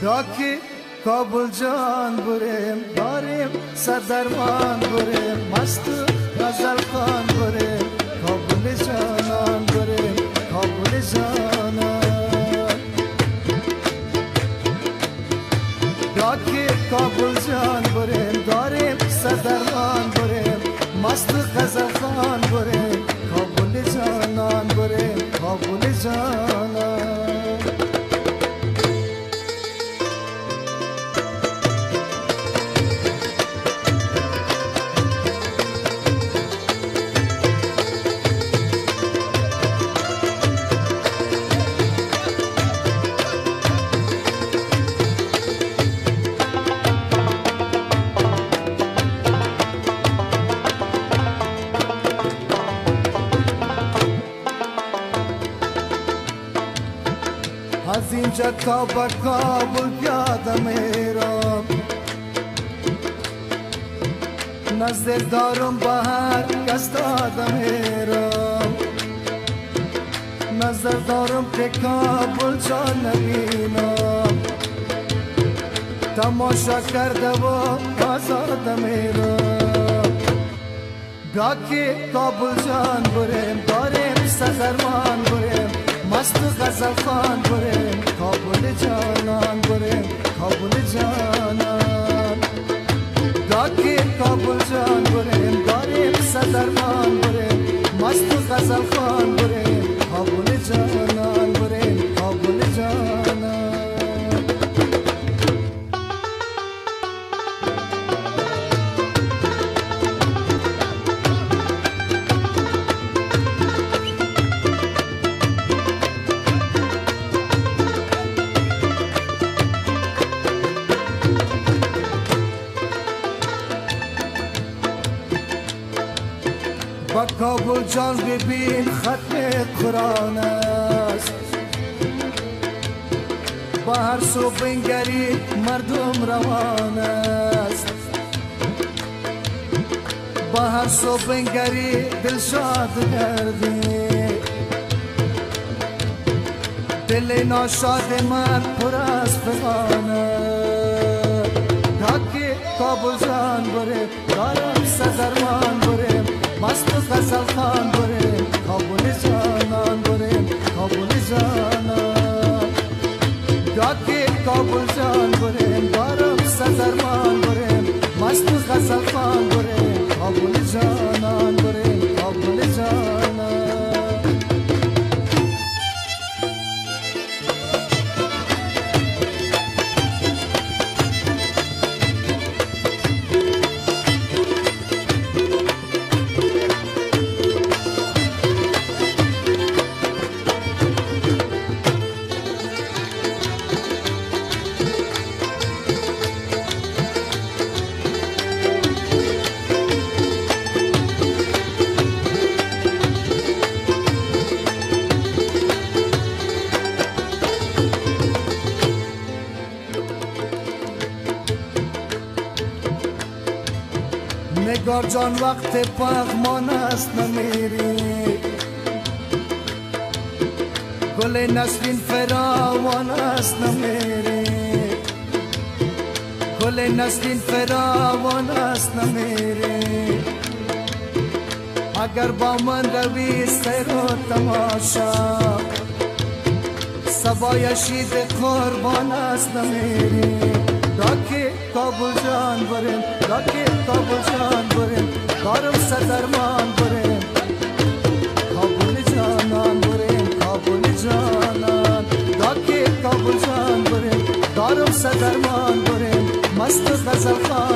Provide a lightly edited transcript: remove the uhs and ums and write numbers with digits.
راکی کابل جان بریم داریم صدرمان بریم مست غزل خان بریم کابل جانان بریم کابل جانان راکی کابل جان بریم داریم صدرمان بریم مست غزل خان بریم کابل جانان بریم کابل جانان از اینجا تا به کابل پیاده میرم نظر دارم به هر کس داده میرم نظر دارم که کابل جان نبینم تماشا کرده و آزاده میرم راکی کابل جان بریم داریم سزرمان بریم مست غزل خان بریم کابل جانان بریم کابل جانان راکی کابل جان بریم داریم صدرمان بریم مست غزل خان بریم کابل جانان بریم کابل جانان با کابل جان ببین ختم قرآن است با هر سو بنگری مردم روان است با هر سو بنگری دل شاد گردی دل ناشاد من پر از فغان است راکی کابل جان بریم دارم صدرمان بریم مست غزل خان بریم کابل جانان بریم کابل جانان راکی کابل جان بریم دارم صدرمان بریم مست غزل خان بریم کابل جانان بریم کابل جانان نگار جان وقت پغمان است نمیری گل نسرین فراوان است نمیری گل نسرین فراوان است نمیری اگر با من روی سیر و تماشا سبای شید قربان است نمیری راکی کابل جان بریم راکی کابل جان بریم دارم صدرمان بریم کابل جانان بریم کابل جانان راکی کابل جان بریم دارم صدرمان بریم مست غزل خان